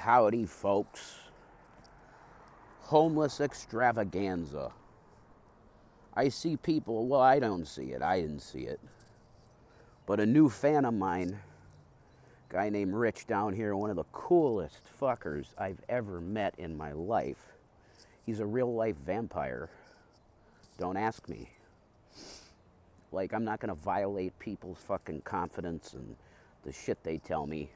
Howdy, folks. Homeless extravaganza. I see people, well, I don't see it. I didn't see it. But a new fan of mine, a guy named Rich down here, one of the coolest fuckers I've ever met in my life. He's a real life vampire. Don't ask me. Like, I'm not going to violate people's fucking confidence and the shit they tell me.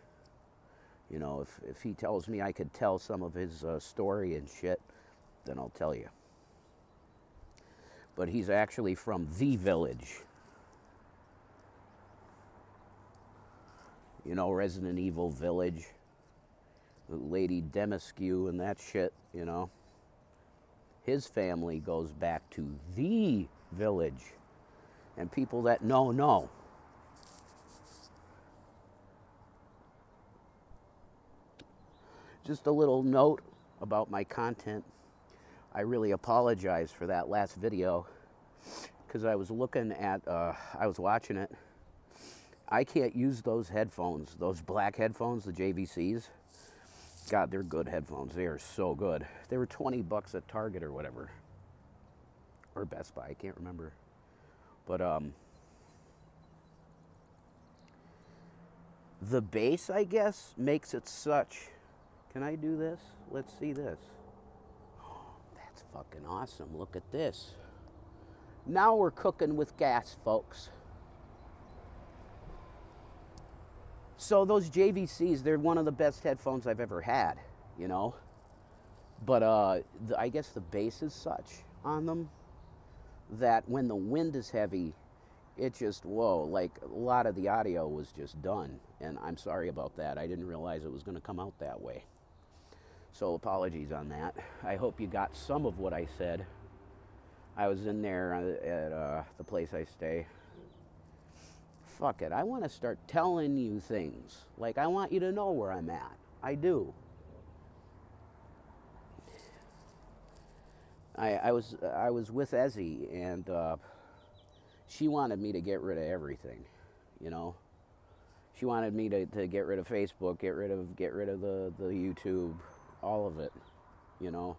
You know, if he tells me I could tell some of his story and shit, then I'll tell you. But he's actually from the village. You know, Resident Evil Village. Lady Demiscu and that shit, you know. His family goes back to the village. And people that know. Just a little note about my content. I really apologize for that last video because I was looking at, I was watching it. I can't use those headphones, those black headphones, the JVCs. God, they're good headphones. They are so good. They were 20 bucks at Target or whatever. Or Best Buy, I can't remember. But the bass, I guess, makes it such. Can I do this? Let's see this. Oh, that's fucking awesome. Look at this. Now we're cooking with gas, folks. So those JVCs, they're one of the best headphones I've ever had, you know. But I guess the bass is such on them that when the wind is heavy, it just, whoa, like a lot of the audio was just done. And I'm sorry about that. I didn't realize it was going to come out that way. So apologies on that. I hope you got some of what I said. I was in there at the place I stay. Fuck it, I want to start telling you things. Like, I want you to know where I'm at. I do. I was with Ezzie, and she wanted me to get rid of everything, you know. She wanted me to get rid of Facebook, get rid of the YouTube, all of it, you know.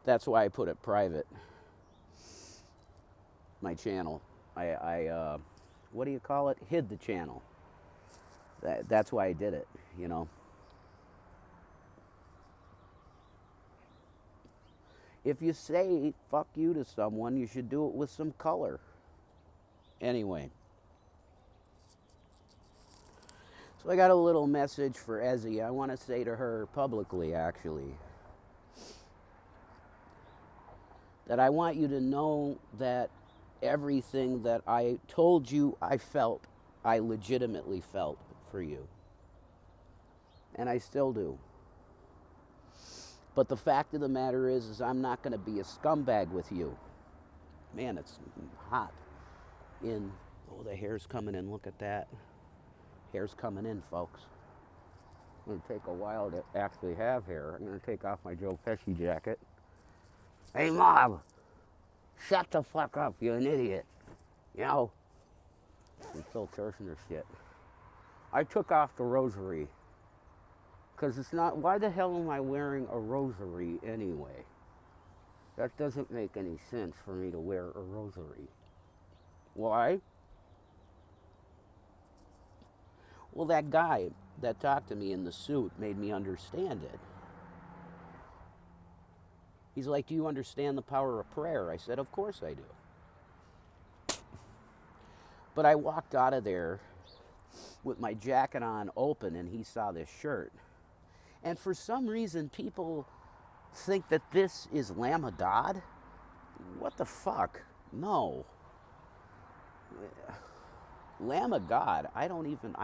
That's why I put it private. My channel. I what do you call it? Hid the channel. That's why I did it, you know. If you say fuck you to someone, you should do it with some color. Anyway. So I got a little message for Ezzie. I want to say to her publicly, actually, that I want you to know that everything that I told you I felt, I legitimately felt for you. And I still do. But the fact of the matter is I'm not going to be a scumbag with you. Man, it's hot in, oh, the hair's coming in. Look at that. Hair's coming in, folks. It's going to take a while to actually have hair. I'm going to take off my Joe Pesci jacket. Hey, Mom, shut the fuck up. You're an idiot. You know? And Phil Kirshner shit. I took off the rosary. Because it's not, why the hell am I wearing a rosary anyway? That doesn't make any sense for me to wear a rosary. Why? Well, that guy that talked to me in the suit made me understand it. He's like, do you understand the power of prayer? I said, of course I do. But I walked out of there with my jacket on open, and he saw this shirt. And for some reason, people think that this is Lamb of God. What the fuck? No. Lamb of God, I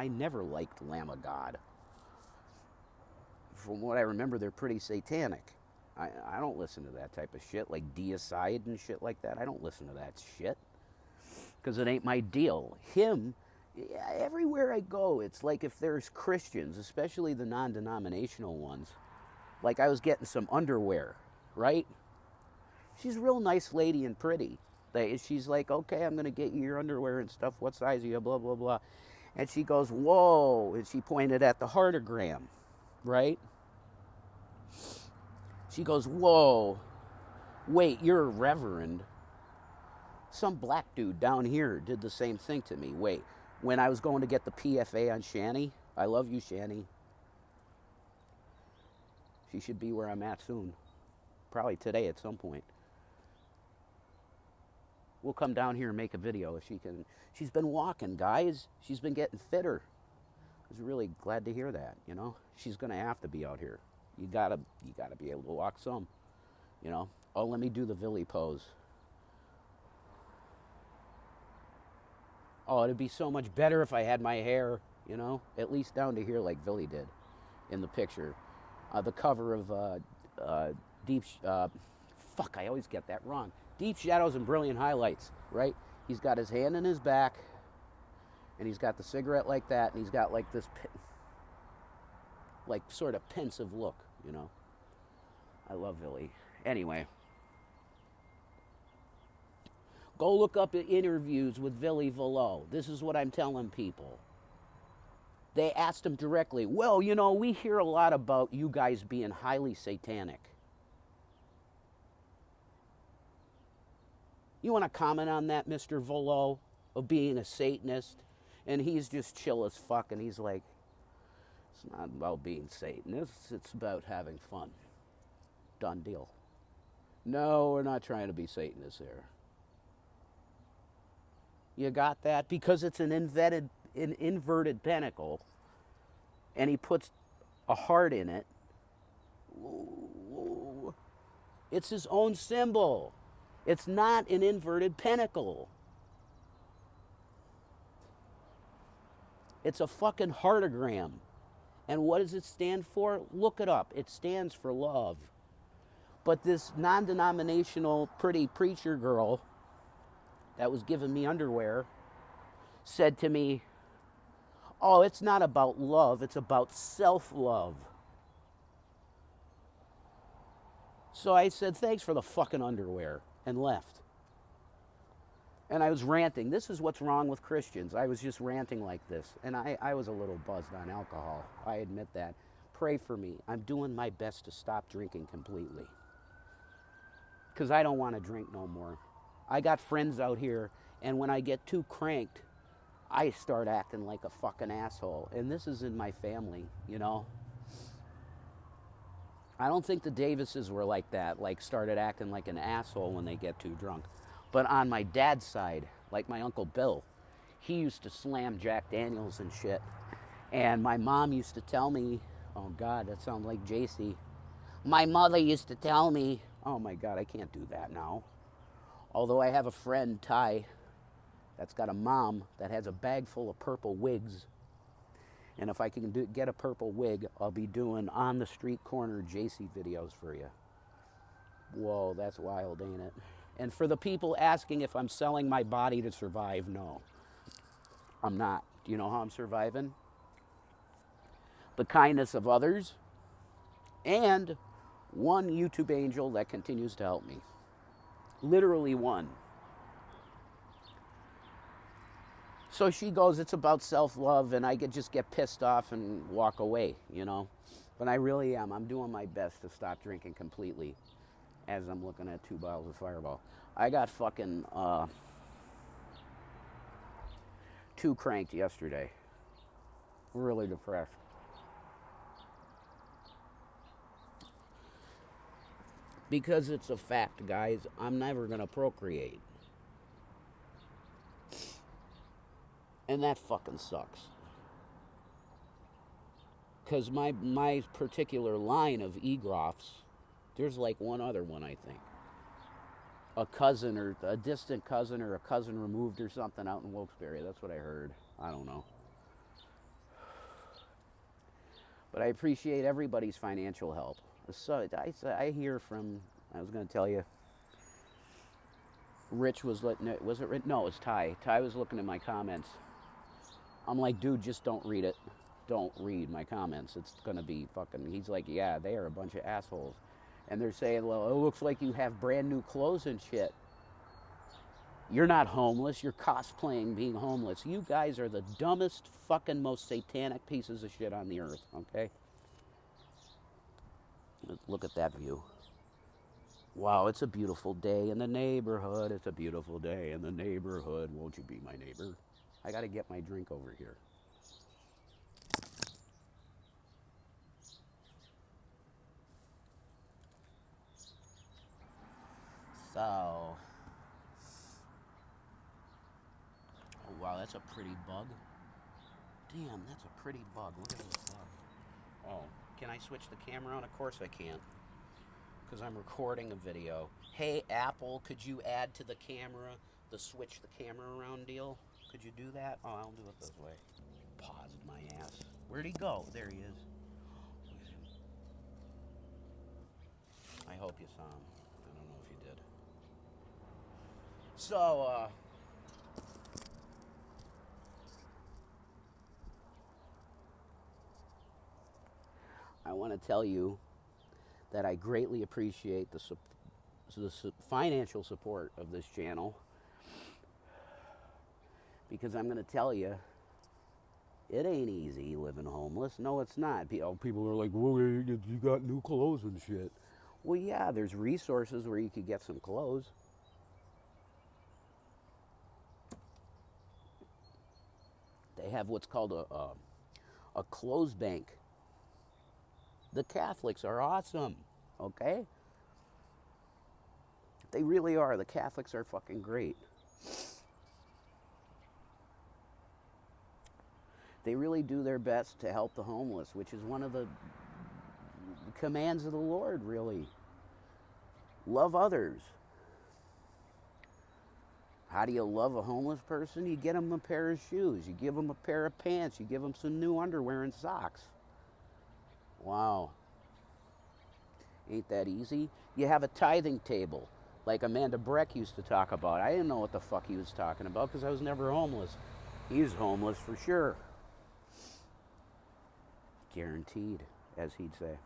never liked Lamb of God. From what I remember, they're pretty satanic. I don't listen to that type of shit, like deicide and shit like that. I don't listen to that shit. Because it ain't my deal. Everywhere I go, it's like if there's Christians, especially the non-denominational ones, like I was getting some underwear, right? She's a real nice lady and pretty. She's like, okay, I'm going to get you your underwear and stuff. What size are you? Blah, blah, blah. And she goes, whoa. And she pointed at the heartogram, right? She goes, whoa, wait, you're a reverend. Some black dude down here did the same thing to me. Wait, when I was going to get the PFA on Shani, I love you, Shani. She should be where I'm at soon. Probably today at some point. We'll come down here and make a video if she can. She's been walking, guys. She's been getting fitter. I was really glad to hear that, you know. She's gonna have to be out here. You gotta be able to walk some, you know. Oh, let me do the Villy pose. Oh, it'd be so much better if I had my hair, you know, at least down to here like Villy did in the picture. The cover of fuck, I always get that wrong. Deep Shadows and Brilliant Highlights, right? He's got his hand in his back, and he's got the cigarette like that, and he's got like this, like sort of pensive look, you know. I love Villy. Anyway. Go look up interviews with Villy Velo. This is what I'm telling people. They asked him directly, well, you know, we hear a lot about you guys being highly satanic. You want to comment on that, Mr. Velo, of being a Satanist? And he's just chill as fuck, and he's like, it's not about being Satanists, it's about having fun. Done deal. No, we're not trying to be Satanists here. You got that? Because it's an inverted pentacle, and he puts a heart in it. It's his own symbol. It's not an inverted pentacle. It's a fucking heartogram. And what does it stand for? Look it up. It stands for love. But this non-denominational pretty preacher girl that was giving me underwear said to me, oh, it's not about love, it's about self-love. So I said, thanks for the fucking underwear, and left. And I was ranting. This is what's wrong with Christians. I was just ranting like this. And I was a little buzzed on alcohol. I admit that. Pray for me. I'm doing my best to stop drinking completely. Because I don't want to drink no more. I got friends out here, and when I get too cranked, I start acting like a fucking asshole. And this is in my family, you know. I don't think the Davises were like that, like started acting like an asshole when they get too drunk. But on my dad's side, like my Uncle Bill, he used to slam Jack Daniels and shit. And my mom used to tell me, oh God, that sounds like JC. My mother used to tell me, oh my God, I can't do that now. Although I have a friend, Ty, that's got a mom that has a bag full of purple wigs. And if I can get a purple wig, I'll be doing on the street corner JC videos for you. Whoa, that's wild, ain't it? And for the people asking if I'm selling my body to survive, no, I'm not. Do you know how I'm surviving? The kindness of others and one YouTube angel that continues to help me. Literally one. So she goes, it's about self-love, and I could just get pissed off and walk away, you know. But I really am. I'm doing my best to stop drinking completely as I'm looking at 2 bottles of Fireball. I got fucking too cranked yesterday. Really depressed. Because it's a fact, guys, I'm never going to procreate. And that fucking sucks. Because my particular line of Egrofts, there's like one other one, I think. A cousin or a distant cousin or a cousin removed or something out in Wilkes-Barre. That's what I heard. I don't know. But I appreciate everybody's financial help. So I hear from, I was going to tell you, Rich was, was it Rich? No, it's Ty. Ty was looking at my comments. I'm like, dude, just don't read it. Don't read my comments. It's going to be fucking, he's like, yeah, they are a bunch of assholes. And they're saying, well, it looks like you have brand new clothes and shit. You're not homeless. You're cosplaying being homeless. You guys are the dumbest, fucking most satanic pieces of shit on the earth, okay? Look at that view. Wow, it's a beautiful day in the neighborhood. It's a beautiful day in the neighborhood. Won't you be my neighbor? I got to get my drink over here. So, oh wow, that's a pretty bug. Damn, that's a pretty bug. Look at this bug. Oh, can I switch the camera on? Of course I can, because I'm recording a video. Hey, Apple, could you add to the camera the switch the camera around deal? Could you do that? Oh, I'll do it this way. Paused my ass. Where'd he go? There he is. I hope you saw him. I don't know if you did. So, I want to tell you that I greatly appreciate the financial support of this channel, because I'm going to tell you, it ain't easy living homeless. No, it's not. People are like, well, you got new clothes and shit. Well, yeah, there's resources where you could get some clothes. They have what's called a clothes bank. The Catholics are awesome, okay? They really are. The Catholics are fucking great. They really do their best to help the homeless, which is one of the commands of the Lord, really. Love others. How do you love a homeless person? You get them a pair of shoes. You give them a pair of pants. You give them some new underwear and socks. Wow. Ain't that easy? You have a tithing table, like Amanda Breck used to talk about. I didn't know what the fuck he was talking about because I was never homeless. He's homeless for sure. Guaranteed, as he'd say.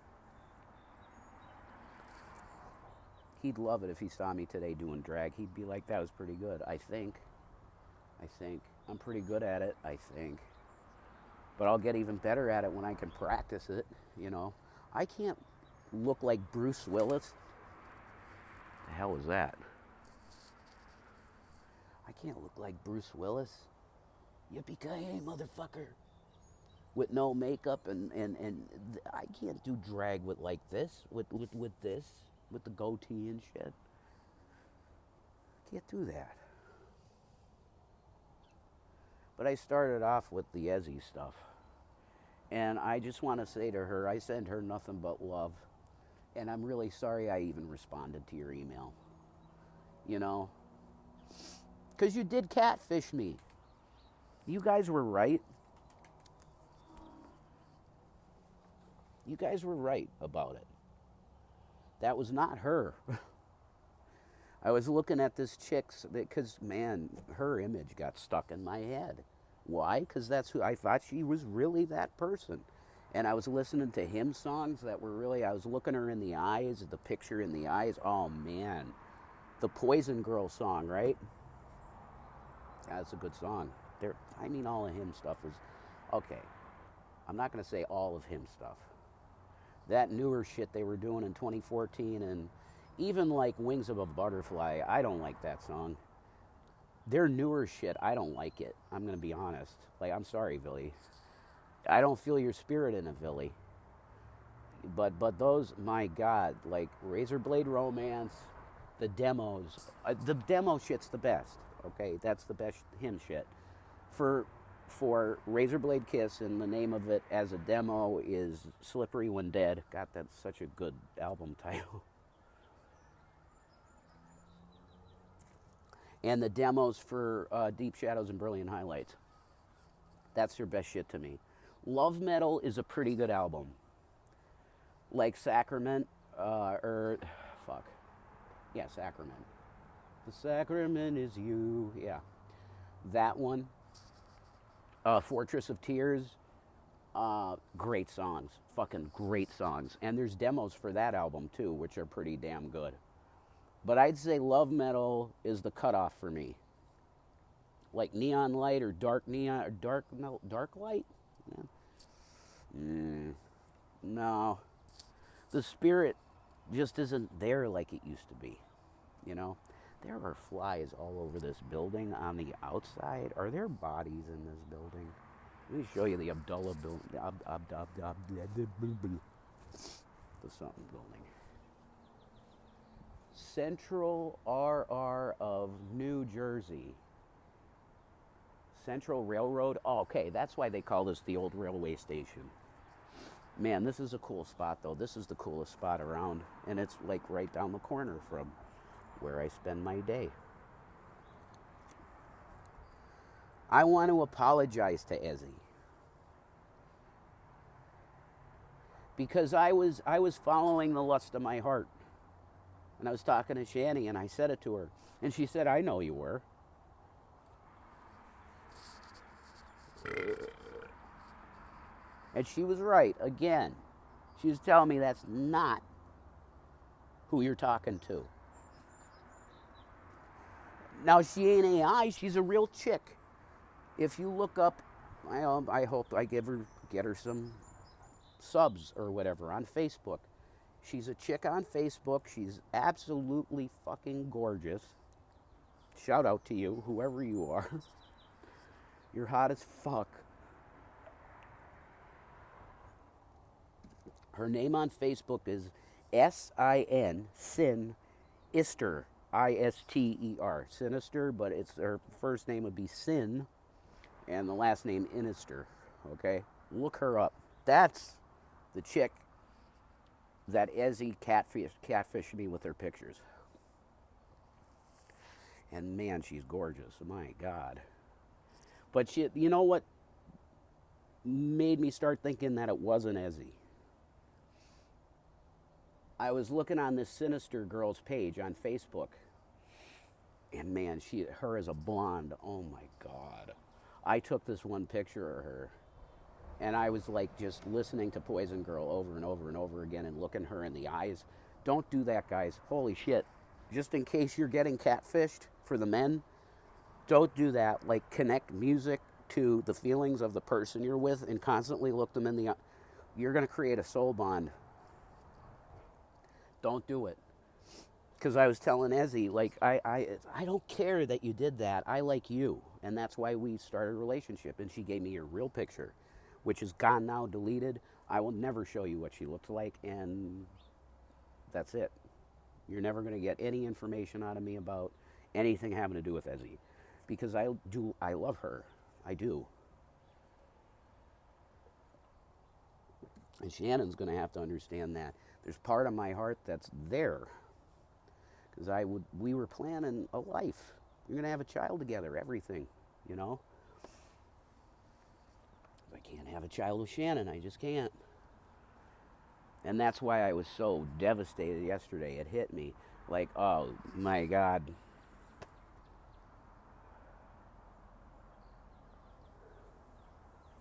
He'd love it if he saw me today doing drag. He'd be like, that was pretty good. I think. I'm pretty good at it, I think. But I'll get even better at it when I can practice it, you know. I can't look like Bruce Willis. The hell is that? I can't look like Bruce Willis. Yippee-ki-yay, motherfucker. With no makeup and I can't do drag with like this, with this, with the goatee and shit. Can't do that. But I started off with the Ezzie stuff. And I just want to say to her, I send her nothing but love. And I'm really sorry I even responded to your email. You know? Because you did catfish me. You guys were right. You guys were right about it. That was not her. I was looking at this chick's, because, man, her image got stuck in my head. Why? Because that's who I thought she was, really that person. And I was listening to hymn songs that were really, I was looking her in the eyes, the picture in the eyes. Oh, man. The Poison Girl song, right? Yeah, that's a good song. All of him stuff is, okay. I'm not going to say all of him stuff. That newer shit they were doing in 2014, and even like Wings of a Butterfly, I don't like that song. Their newer shit, I don't like it. I'm going to be honest. Like, I'm sorry, Billy. I don't feel your spirit in it, Billy. But those, my God, like Razorblade Romance, the demos. The demo shit's the best, okay? That's the best hymn shit. For Razorblade Kiss, and the name of it as a demo is Slippery When Dead. God, that's such a good album title. And the demos for Deep Shadows and Brilliant Highlights. That's their best shit to me. Love Metal is a pretty good album. Like Sacrament, Sacrament. The Sacrament is You, yeah. That one. Fortress of Tears, great songs, fucking great songs. And there's demos for that album too, which are pretty damn good. But I'd say Love Metal is the cutoff for me. Like Neon Light or Dark Neon or Dark Light? Yeah. No. The spirit just isn't there like it used to be, you know? There are flies all over this building on the outside. Are there bodies in this building? Let me show you the Abdullah building. The something building. Central RR of New Jersey. Central Railroad. Oh, okay, that's why they call this the old railway station. Man, this is a cool spot, though. This is the coolest spot around, and it's like right down the corner from where I spend my day. I want to apologize to Ezzie because I was following the lust of my heart, and I was talking to Shani, and I said it to her, and she said, "I know you were." And she was right again. She was telling me that's not who you're talking to. Now, she ain't AI, she's a real chick. If you look up, I hope I get her some subs or whatever on Facebook. She's a chick on Facebook. She's absolutely fucking gorgeous. Shout out to you, whoever you are. You're hot as fuck. Her name on Facebook is Sin, Sin Ister, Ister, Sinister, but her first name would be Sin, and the last name Inister. Okay, look her up. That's the chick that Ezzie catfished me with her pictures. And man, she's gorgeous. My God. But you know what made me start thinking that it wasn't Ezzie? I was looking on this Sinister girl's page on Facebook, and man, her as a blonde, oh my God. I took this one picture of her, and I was like just listening to Poison Girl over and over and over again and looking her in the eyes. Don't do that, guys. Holy shit. Just in case you're getting catfished for the men, don't do that. Like, connect music to the feelings of the person you're with and constantly look them in the eye. You're going to create a soul bond. Don't do it. Because I was telling Ezzie, like, I don't care that you did that. I like you. And that's why we started a relationship. And she gave me her real picture, which is gone now, deleted. I will never show you what she looks like. And that's it. You're never going to get any information out of me about anything having to do with Ezzie. Because I love her. I do. And Shannon's going to have to understand that. There's part of my heart that's there. Because we were planning a life. We're going to have a child together, everything, you know? I can't have a child with Shannon. I just can't. And that's why I was so devastated yesterday. It hit me like, oh my God.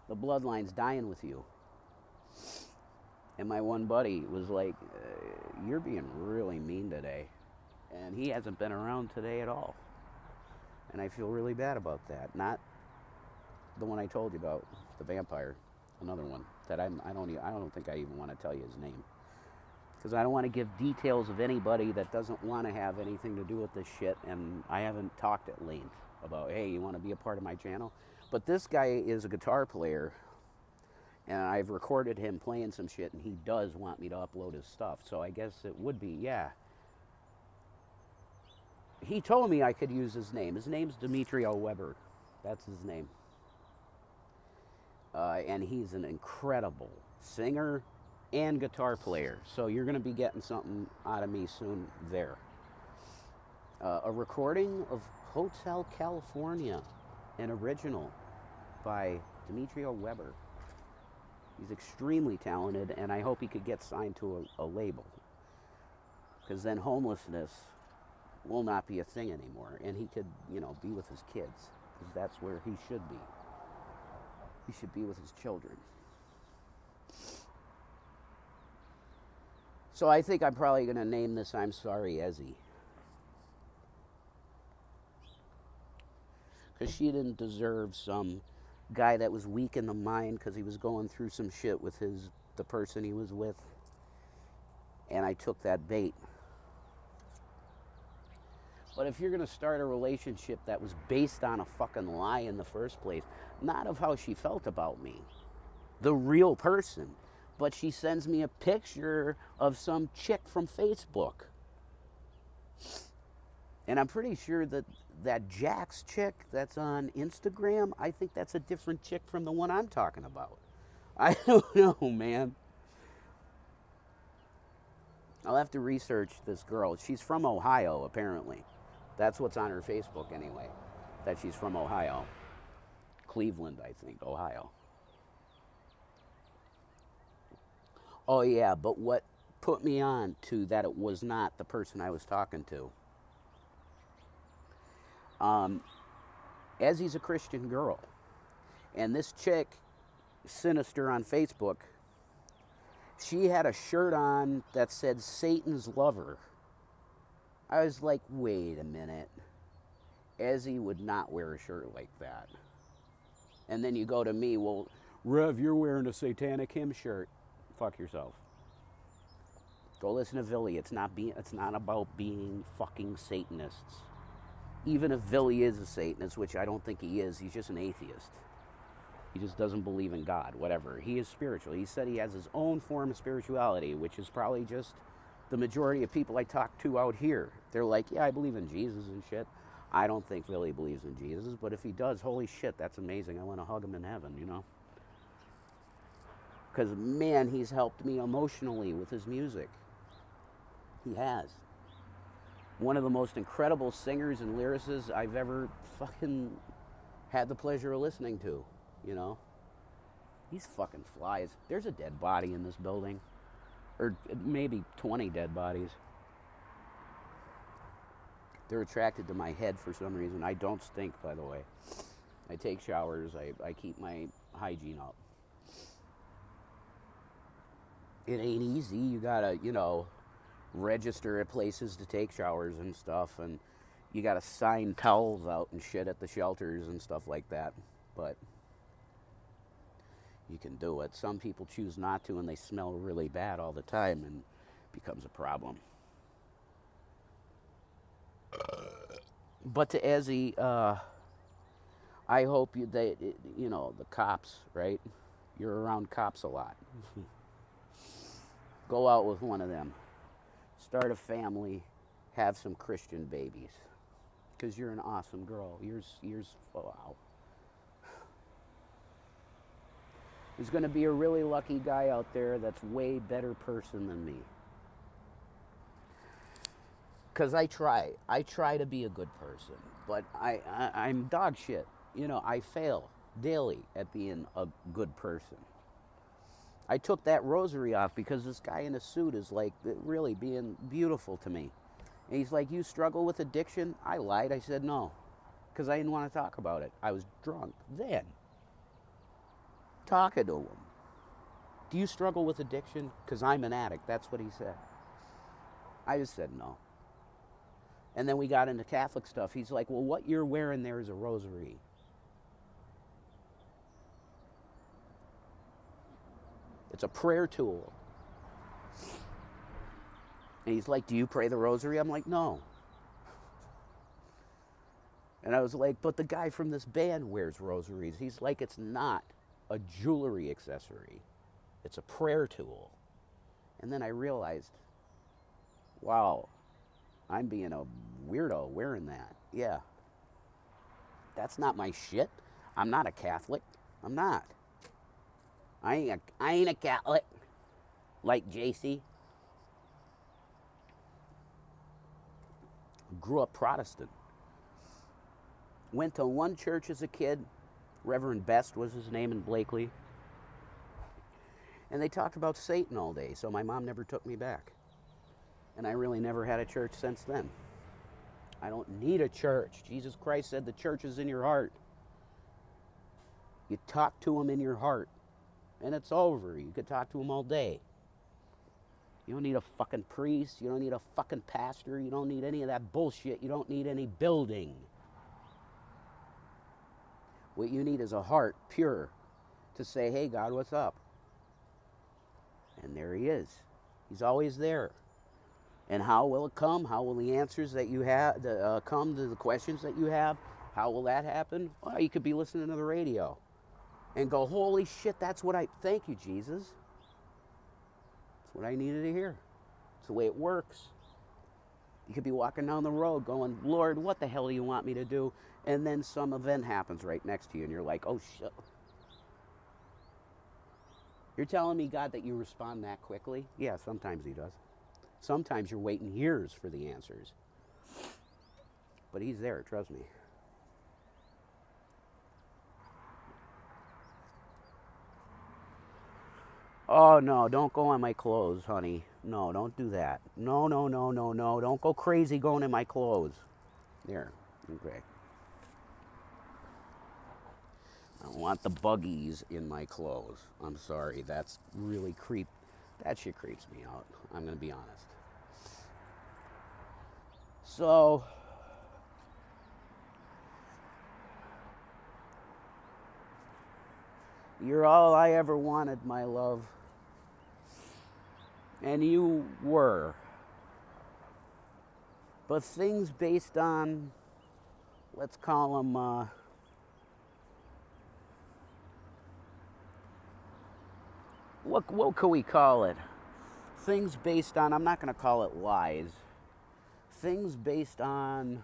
The bloodline's dying with you. And my one buddy was like, you're being really mean today. And he hasn't been around today at all. And I feel really bad about that. Not the one I told you about, the vampire. Another one that I don't think I even want to tell you his name. Because I don't want to give details of anybody that doesn't want to have anything to do with this shit. And I haven't talked at length about, hey, you want to be a part of my channel? But this guy is a guitar player. And I've recorded him playing some shit, and he does want me to upload his stuff. So I guess it would be, yeah. He told me I could use his name. His name's Demetrio Weber. That's his name. And he's an incredible singer and guitar player. So you're going to be getting something out of me soon there. A recording of Hotel California, an original by Demetrio Weber. He's extremely talented, and I hope he could get signed to a label. Because then homelessness will not be a thing anymore, and he could, be with his kids, because that's where he should be. He should be with his children. So I think I'm probably going to name this I'm Sorry, Ezzie. Because she didn't deserve some guy that was weak in the mind because he was going through some shit with the person he was with. and I took that bait. But if you're going to start a relationship that was based on a fucking lie in the first place, not of how she felt about me, the real person, but she sends me a picture of some chick from Facebook. And I'm pretty sure that that Jax chick that's on Instagram, I think that's a different chick from the one I'm talking about. I don't know, man. I'll have to research this girl. She's from Ohio, apparently. That's what's on her Facebook anyway, that she's from Ohio. Cleveland, I think, Ohio. Oh, yeah, but what put me on to that it was not the person I was talking to. Ezzie's a Christian girl. And this chick, Sinister on Facebook, she had a shirt on that said Satan's Lover. I was like, wait a minute. Ezzie would not wear a shirt like that. And then you go to me, well, Rev, you're wearing a Satanic Hymn shirt. Fuck yourself. Go listen to Villy. It's not about being fucking Satanists. Even if Villy is a Satanist, which I don't think he is, he's just an atheist. He just doesn't believe in God, whatever. He is spiritual. He said he has his own form of spirituality, which is probably just the majority of people I talk to out here. They're like, yeah, I believe in Jesus and shit. I don't think Villy believes in Jesus, but if he does, holy shit, that's amazing. I want to hug him in heaven, you know? Because, man, he's helped me emotionally with his music. He has. One of the most incredible singers and lyricists I've ever fucking had the pleasure of listening to, you know? He's fucking flies. There's a dead body in this building. Or maybe 20 dead bodies. They're attracted to my head for some reason. I don't stink, by the way. I take showers. I keep my hygiene up. It ain't easy. You gotta, register at places to take showers and stuff. And you gotta sign towels out and shit at the shelters and stuff like that. But you can do it. Some people choose not to, and they smell really bad all the time, and it becomes a problem. But to Ezzie, I hope the cops, right? You're around cops a lot. Go out with one of them. Start a family. Have some Christian babies. Because you're an awesome girl. Wow. There's going to be a really lucky guy out there that's way better person than me. Because I try to be a good person, but I'm dog shit. I fail daily at being a good person. I took that rosary off because this guy in a suit is like really being beautiful to me. And he's like, you struggle with addiction? I lied. I said no, because I didn't want to talk about it. I was drunk then. Talking to him. Do you struggle with addiction? Because I'm an addict. That's what he said. I just said no. And then we got into Catholic stuff. He's like, well, what you're wearing there is a rosary. It's a prayer tool. And he's like, do you pray the rosary? I'm like, no. And I was like, but the guy from this band wears rosaries. He's like, it's not a jewelry accessory. It's a prayer tool. And then I realized, wow, I'm being a weirdo wearing that. Yeah. That's not my shit. I'm not a Catholic. I'm not. I ain't a Catholic like JC. Grew up Protestant. Went to one church as a kid. Reverend Best was his name in Blakely. And they talked about Satan all day, so my mom never took me back. And I really never had a church since then. I don't need a church. Jesus Christ said the church is in your heart. You talk to him in your heart, and it's over. You could talk to him all day. You don't need a fucking priest. You don't need a fucking pastor. You don't need any of that bullshit. You don't need any building. What you need is a heart, pure, to say, hey, God, what's up? And there he is. He's always there. And how will it come? How will the answers that you have come to the questions that you have? How will that happen? Well, you could be listening to the radio and go, holy shit, that's what thank you, Jesus. That's what I needed to hear. It's the way it works. You could be walking down the road going, Lord, what the hell do you want me to do? And then some event happens right next to you and you're like, oh shit. You're telling me, God, that you respond that quickly? Yeah, sometimes he does. Sometimes you're waiting years for the answers. But he's there, trust me. Oh, no, don't go on my clothes, honey. No, don't do that. No, no, no, no, no. Don't go crazy going in my clothes. There. Okay. I don't want the buggies in my clothes. I'm sorry. That's really that shit creeps me out. I'm going to be honest. So, you're all I ever wanted, my love. And you were. But things based on, let's call them, what could we call it? Things based on, I'm not going to call it lies. Things based on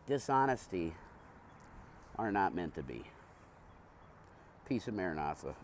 dishonesty are not meant to be. Peace of Maranatha.